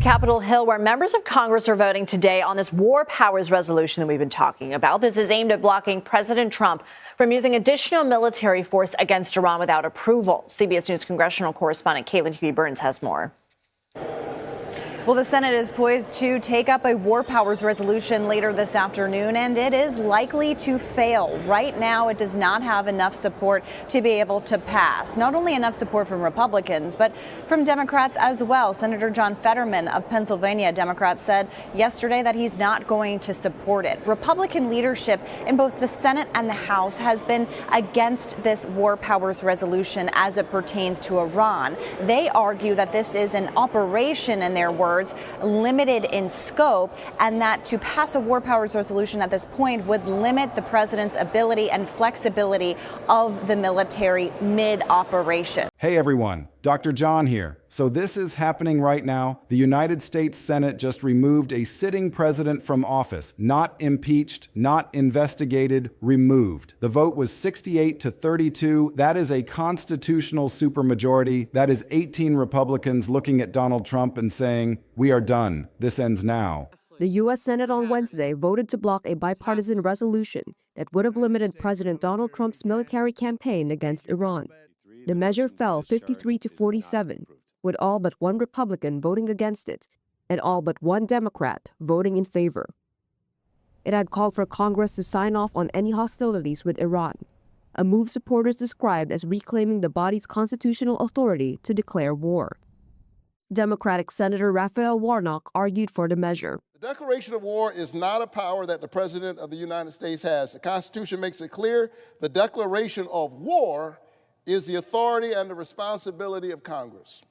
Capitol Hill, where members of Congress are voting today on this war powers resolution that we've been talking about. This is aimed at blocking President Trump from using additional military force against Iran without approval. CBS News congressional correspondent Caitlin Huey-Burns has more. Well, the Senate is poised to take up a war powers resolution later this afternoon, and it is likely to fail. Right now, it does not have enough support to be able to pass. Not only enough support from Republicans, but from Democrats as well. Senator John Fetterman of Pennsylvania, Democrat, said yesterday that he's not going to support it. Republican leadership in both the Senate and the House has been against this war powers resolution as it pertains to Iran. They argue that this is an operation, in their words, limited in scope, and that to pass a war powers resolution at this point would limit the president's ability and flexibility of the military mid-operation. Hey everyone, Dr. John here. So this is happening right now. The United States Senate just removed a sitting president from office. Not impeached, not investigated, removed. The vote was 68-32. That is a constitutional supermajority. That is 18 Republicans looking at Donald Trump and saying, "We are done. This ends now." The U.S. Senate on Wednesday voted to block a bipartisan resolution that would have limited President Donald Trump's military campaign against Iran. The measure fell 53-47, with all but one Republican voting against it and all but one Democrat voting in favor. It had called for Congress to sign off on any hostilities with Iran, a move supporters described as reclaiming the body's constitutional authority to declare war. Democratic Senator Raphael Warnock argued for the measure. The declaration of war is not a power that the President of the United States has. The Constitution makes it clear the declaration of war is the authority and the responsibility of Congress.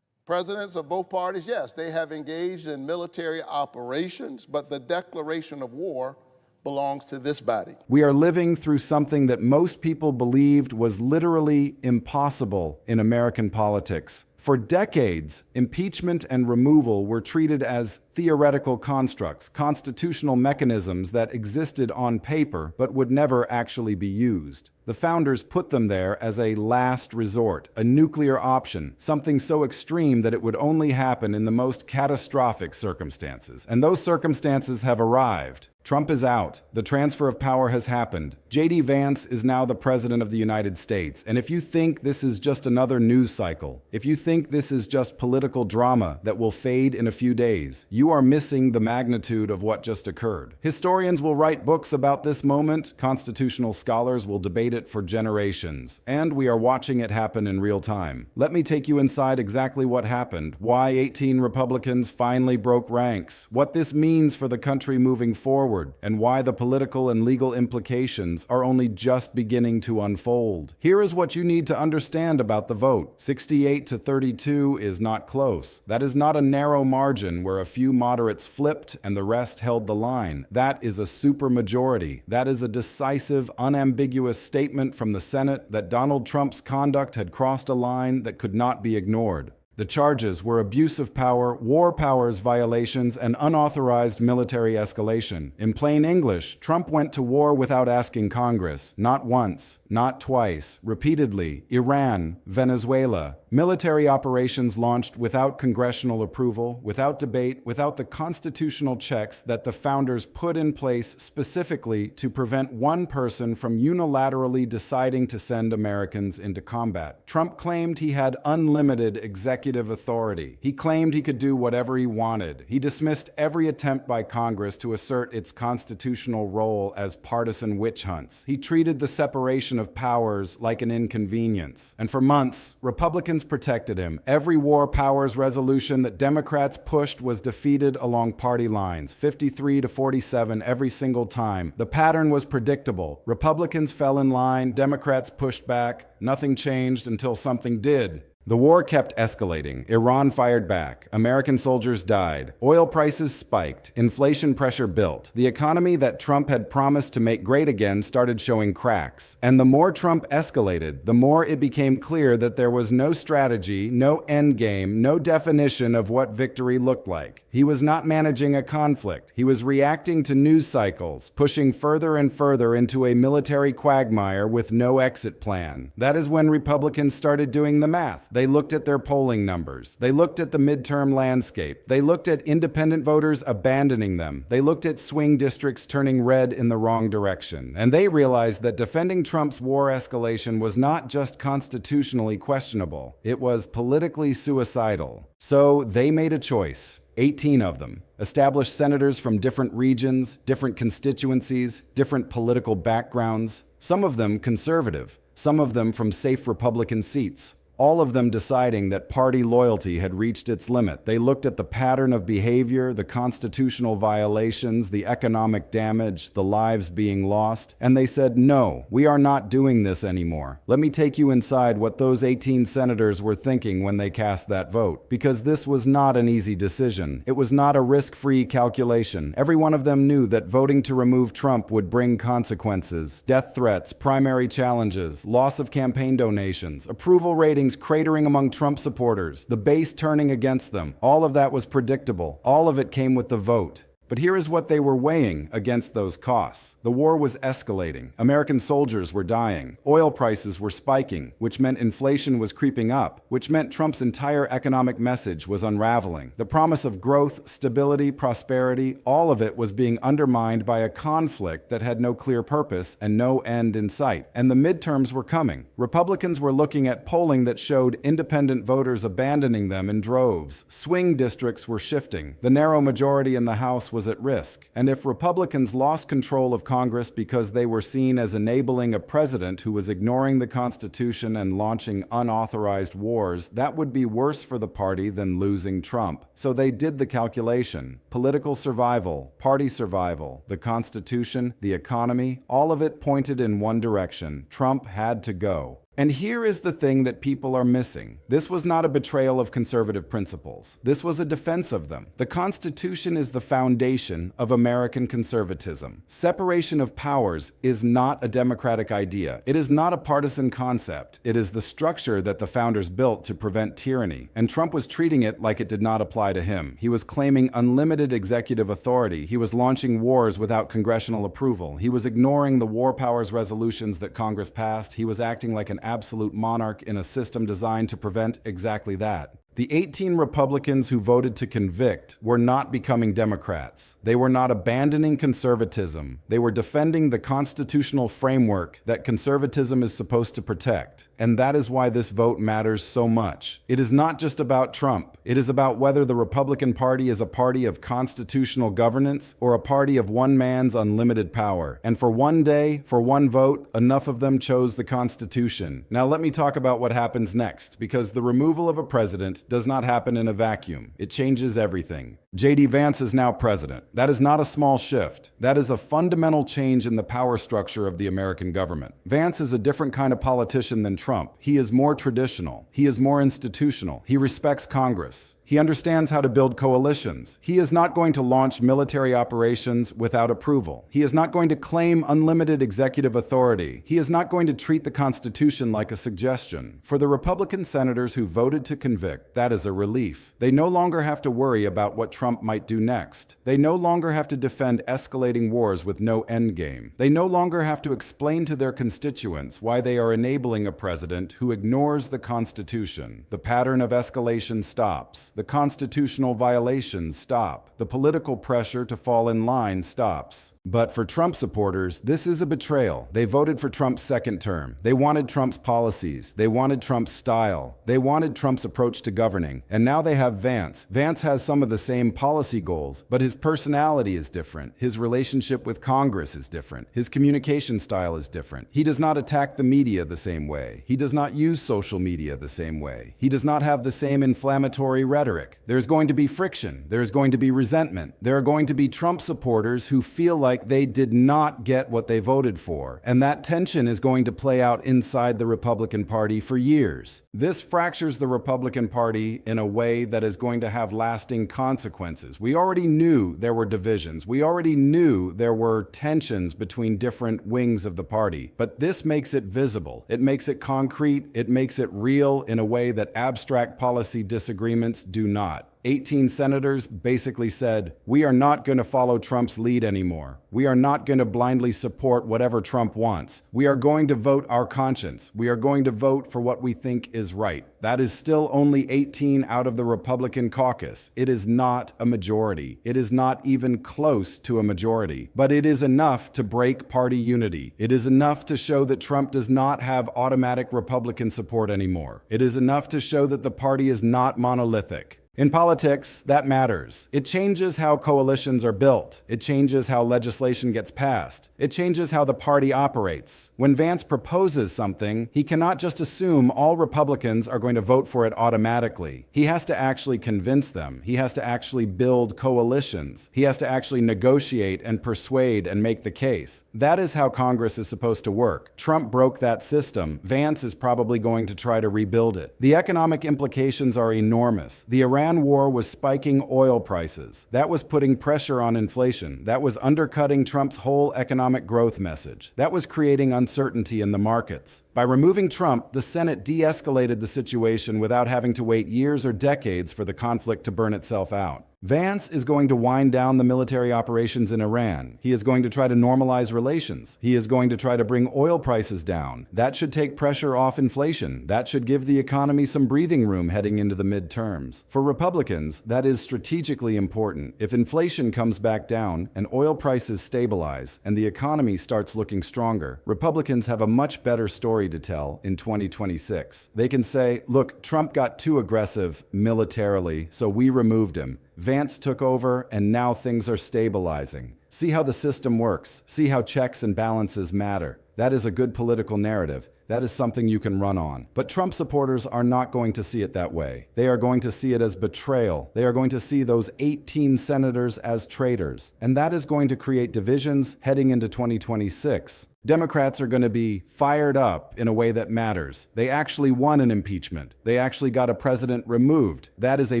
Presidents of both parties, yes, they have engaged in military operations, but the declaration of war belongs to this body. We are living through something that most people believed was literally impossible in American politics. For decades, impeachment and removal were treated as theoretical constructs, constitutional mechanisms that existed on paper but would never actually be used. The founders put them there as a last resort, a nuclear option, something so extreme that it would only happen in the most catastrophic circumstances. And those circumstances have arrived. Trump is out. The transfer of power has happened. J.D. Vance is now the President of the United States. And if you think this is just another news cycle, if you think this is just political drama that will fade in a few days, you are missing the magnitude of what just occurred. Historians will write books about this moment. Constitutional scholars will debate it for generations. And we are watching it happen in real time. Let me take you inside exactly what happened, why 18 Republicans finally broke ranks, what this means for the country moving forward, and why the political and legal implications are only just beginning to unfold. Here is what you need to understand about the vote. 68-32 is not close. That is not a narrow margin where a few moderates flipped and the rest held the line. That is a supermajority. That is a decisive, unambiguous statement from the Senate that Donald Trump's conduct had crossed a line that could not be ignored. The charges were abuse of power, war powers violations, and unauthorized military escalation. In plain English, Trump went to war without asking Congress. Not once, not twice, repeatedly. Iran, Venezuela. Military operations launched without congressional approval, without debate, without the constitutional checks that the founders put in place specifically to prevent one person from unilaterally deciding to send Americans into combat. Trump claimed he had unlimited executive authority. He claimed he could do whatever he wanted. He dismissed every attempt by Congress to assert its constitutional role as partisan witch hunts. He treated the separation of powers like an inconvenience. And for months, Republicans protected him. Every war powers resolution that Democrats pushed was defeated along party lines, 53-47 every single time. The pattern was predictable. Republicans fell in line, Democrats pushed back. Nothing changed until something did. The war kept escalating. Iran fired back. American soldiers died. Oil prices spiked. Inflation pressure built. The economy that Trump had promised to make great again started showing cracks. And the more Trump escalated, the more it became clear that there was no strategy, no end game, no definition of what victory looked like. He was not managing a conflict. He was reacting to news cycles, pushing further and further into a military quagmire with no exit plan. That is when Republicans started doing the math. They looked at their polling numbers. They looked at the midterm landscape. They looked at independent voters abandoning them. They looked at swing districts turning red in the wrong direction. And they realized that defending Trump's war escalation was not just constitutionally questionable, it was politically suicidal. So they made a choice. 18 of them, established senators from different regions, different constituencies, different political backgrounds, some of them conservative, some of them from safe Republican seats. All of them deciding that party loyalty had reached its limit. They looked at the pattern of behavior, the constitutional violations, the economic damage, the lives being lost, and they said, no, we are not doing this anymore. Let me take you inside what those 18 senators were thinking when they cast that vote, because this was not an easy decision. It was not a risk-free calculation. Every one of them knew that voting to remove Trump would bring consequences, death threats, primary challenges, loss of campaign donations, approval ratings cratering among Trump supporters, the base turning against them. All of that was predictable. All of it came with the vote. But here is what they were weighing against those costs. The war was escalating. American soldiers were dying. Oil prices were spiking, which meant inflation was creeping up, which meant Trump's entire economic message was unraveling. The promise of growth, stability, prosperity, all of it was being undermined by a conflict that had no clear purpose and no end in sight. And the midterms were coming. Republicans were looking at polling that showed independent voters abandoning them in droves. Swing districts were shifting. The narrow majority in the House was at risk. And if Republicans lost control of Congress because they were seen as enabling a president who was ignoring the Constitution and launching unauthorized wars, that would be worse for the party than losing Trump. So they did the calculation. Political survival, party survival, the Constitution, the economy, all of it pointed in one direction. Trump had to go. And here is the thing that people are missing. This was not a betrayal of conservative principles. This was a defense of them. The Constitution is the foundation of American conservatism. Separation of powers is not a democratic idea. It is not a partisan concept. It is the structure that the founders built to prevent tyranny. And Trump was treating it like it did not apply to him. He was claiming unlimited executive authority. He was launching wars without congressional approval. He was ignoring the war powers resolutions that Congress passed. He was acting like an absolute monarch in a system designed to prevent exactly that. The 18 Republicans who voted to convict were not becoming Democrats. They were not abandoning conservatism. They were defending the constitutional framework that conservatism is supposed to protect. And that is why this vote matters so much. It is not just about Trump. It is about whether the Republican Party is a party of constitutional governance or a party of one man's unlimited power. And for one day, for one vote, enough of them chose the Constitution. Now let me talk about what happens next, because the removal of a president does not happen in a vacuum. It changes everything. J.D. Vance is now president. That is not a small shift. That is a fundamental change in the power structure of the American government. Vance is a different kind of politician than Trump. He is more traditional. He is more institutional. He respects Congress. He understands how to build coalitions. He is not going to launch military operations without approval. He is not going to claim unlimited executive authority. He is not going to treat the Constitution like a suggestion. For the Republican senators who voted to convict, that is a relief. They no longer have to worry about what Trump might do next. They no longer have to defend escalating wars with no endgame. They no longer have to explain to their constituents why they are enabling a president who ignores the Constitution. The pattern of escalation stops. The constitutional violations stop. The political pressure to fall in line stops. But for Trump supporters, this is a betrayal. They voted for Trump's second term. They wanted Trump's policies. They wanted Trump's style. They wanted Trump's approach to governing. And now they have Vance. Vance has some of the same policy goals, but his personality is different. His relationship with Congress is different. His communication style is different. He does not attack the media the same way. He does not use social media the same way. He does not have the same inflammatory rhetoric. There's going to be friction. There's going to be resentment. There are going to be Trump supporters who feel like they did not get what they voted for. And that tension is going to play out inside the Republican Party for years. This fractures the Republican Party in a way that is going to have lasting consequences. We already knew there were divisions. We already knew there were tensions between different wings of the party. But this makes it visible. It makes it concrete. It makes it real in a way that abstract policy disagreements do not. 18 senators basically said, we are not going to follow Trump's lead anymore. We are not going to blindly support whatever Trump wants. We are going to vote our conscience. We are going to vote for what we think is right. That is still only 18 out of the Republican caucus. It is not a majority. It is not even close to a majority. But it is enough to break party unity. It is enough to show that Trump does not have automatic Republican support anymore. It is enough to show that the party is not monolithic. In politics, that matters. It changes how coalitions are built. It changes how legislation gets passed. It changes how the party operates. When Vance proposes something, he cannot just assume all Republicans are going to vote for it automatically. He has to actually convince them. He has to actually build coalitions. He has to actually negotiate and persuade and make the case. That is how Congress is supposed to work. Trump broke that system. Vance is probably going to try to rebuild it. The economic implications are enormous. The Iran war was spiking oil prices. That was putting pressure on inflation. That was undercutting Trump's whole economic growth message. That was creating uncertainty in the markets. By removing Trump, the Senate de-escalated the situation without having to wait years or decades for the conflict to burn itself out. Vance is going to wind down the military operations in Iran. He is going to try to normalize relations. He is going to try to bring oil prices down. That should take pressure off inflation. That should give the economy some breathing room heading into the midterms. For Republicans, that is strategically important. If inflation comes back down and oil prices stabilize and the economy starts looking stronger, Republicans have a much better story to tell in 2026. They can say, look, Trump got too aggressive militarily, so we removed him. Vance took over, and now things are stabilizing. See how the system works. See how checks and balances matter. That is a good political narrative. That is something you can run on. But Trump supporters are not going to see it that way. They are going to see it as betrayal. They are going to see those 18 senators as traitors. And that is going to create divisions heading into 2026. Democrats are going to be fired up in a way that matters. They actually won an impeachment. They actually got a president removed. That is a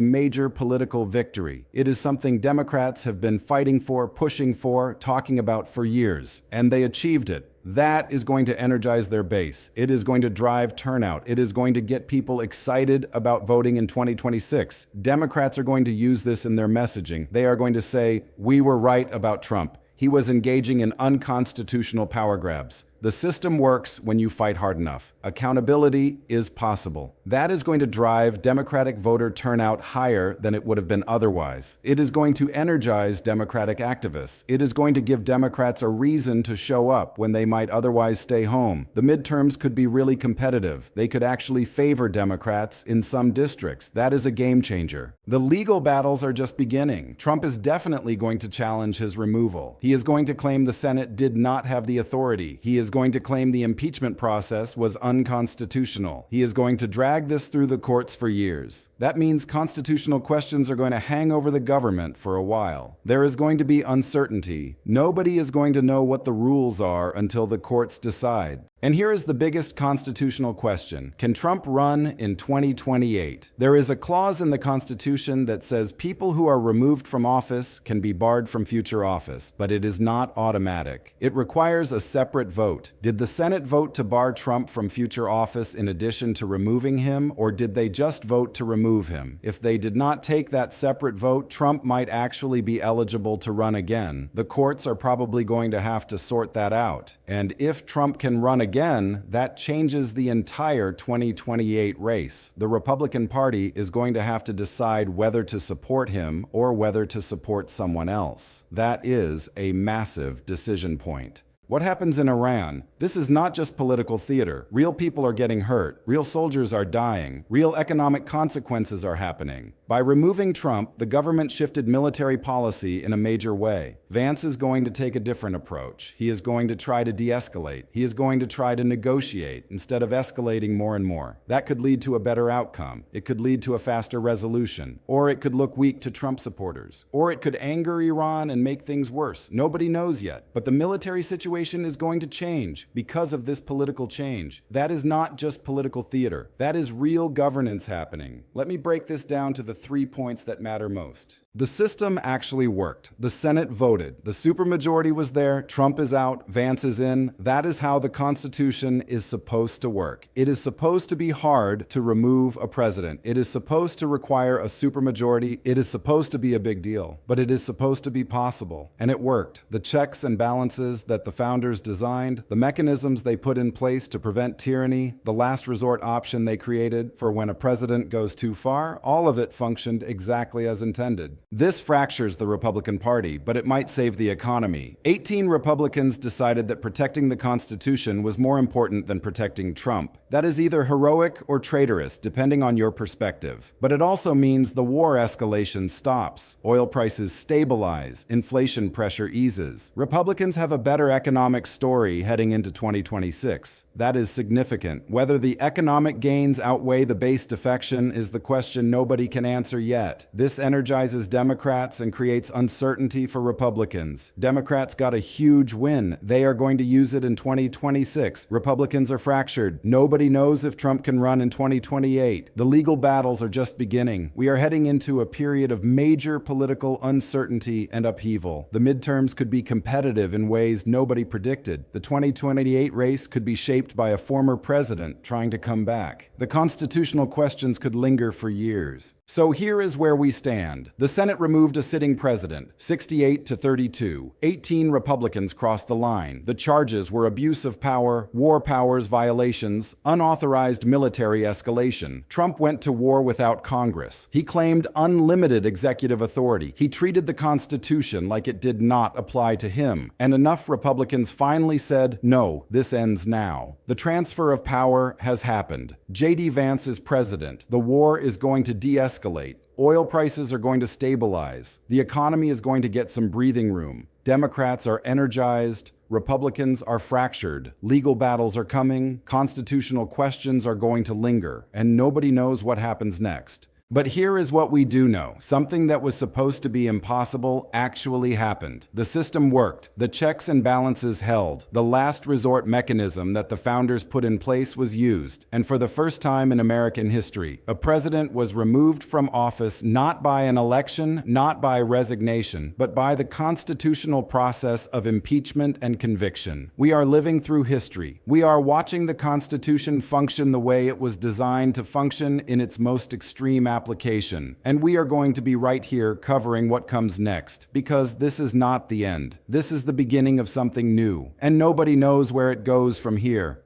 major political victory. It is something Democrats have been fighting for, pushing for, talking about for years. And they achieved it. That is going to energize their base. It is going to drive turnout. It is going to get people excited about voting in 2026. Democrats are going to use this in their messaging. They are going to say, we were right about Trump. He was engaging in unconstitutional power grabs. The system works when you fight hard enough. Accountability is possible. That is going to drive Democratic voter turnout higher than it would have been otherwise. It is going to energize Democratic activists. It is going to give Democrats a reason to show up when they might otherwise stay home. The midterms could be really competitive. They could actually favor Democrats in some districts. That is a game changer. The legal battles are just beginning. Trump is definitely going to challenge his removal. He is going to claim the Senate did not have the authority. He is going to claim the impeachment process was unconstitutional. He is going to drag this through the courts for years. That means constitutional questions are going to hang over the government for a while. There is going to be uncertainty. Nobody is going to know what the rules are until the courts decide. And here is the biggest constitutional question. Can Trump run in 2028? There is a clause in the Constitution that says people who are removed from office can be barred from future office, but it is not automatic. It requires a separate vote. Did the Senate vote to bar Trump from future office in addition to removing him, or did they just vote to remove him? If they did not take that separate vote, Trump might actually be eligible to run again. The courts are probably going to have to sort that out. And if Trump can run again, that changes the entire 2028 race. The Republican Party is going to have to decide whether to support him or whether to support someone else. That is a massive decision point. What happens in Iran? This is not just political theater. Real people are getting hurt. Real soldiers are dying. Real economic consequences are happening. By removing Trump, the government shifted military policy in a major way. Vance is going to take a different approach. He is going to try to de-escalate. He is going to try to negotiate instead of escalating more and more. That could lead to a better outcome. It could lead to a faster resolution. Or it could look weak to Trump supporters. Or it could anger Iran and make things worse. Nobody knows yet. But the military situation situation is going to change because of this political change. That is not just political theater. That is real governance happening. Let me break this down to the 3 points that matter most. The system actually worked. The Senate voted. The supermajority was there. Trump is out. Vance is in. That is how the Constitution is supposed to work. It is supposed to be hard to remove a president. It is supposed to require a supermajority. It is supposed to be a big deal, but it is supposed to be possible. And it worked. The checks and balances that the founders designed, the mechanisms they put in place to prevent tyranny, the last resort option they created for when a president goes too far, all of it functioned exactly as intended. This fractures the Republican Party, but it might save the economy. 18 Republicans decided that protecting the Constitution was more important than protecting Trump. That is either heroic or traitorous, depending on your perspective. But it also means the war escalation stops, oil prices stabilize, inflation pressure eases. Republicans have a better economic story heading into 2026. That is significant. Whether the economic gains outweigh the base defection is the question nobody can answer yet. This energizes Democrats and creates uncertainty for Republicans. Democrats got a huge win. They are going to use it in 2026. Republicans are fractured. Nobody knows if Trump can run in 2028. The legal battles are just beginning. We are heading into a period of major political uncertainty and upheaval. The midterms could be competitive in ways nobody predicted. The 2028 race could be shaped by a former president trying to come back. The constitutional questions could linger for years. So here is where we stand. The Senate removed a sitting president, 68 to 32. 18 Republicans crossed the line. The charges were abuse of power, war powers violations, unauthorized military escalation. Trump went to war without Congress. He claimed unlimited executive authority. He treated the Constitution like it did not apply to him. And enough Republicans finally said, no, this ends now. The transfer of power has happened. J.D. Vance is president. The war is going to de-escalate. Oil prices are going to stabilize. The economy is going to get some breathing room. Democrats are energized. Republicans are fractured. Legal battles are coming. Constitutional questions are going to linger. And nobody knows what happens next. But here is what we do know. Something that was supposed to be impossible actually happened. The system worked. The checks and balances held. The last resort mechanism that the founders put in place was used. And for the first time in American history, a president was removed from office not by an election, not by resignation, but by the constitutional process of impeachment and conviction. We are living through history. We are watching the Constitution function the way it was designed to function in its most extreme application. And we are going to be right here covering what comes next, because this is not the end. This is the beginning of something new, and nobody knows where it goes from here.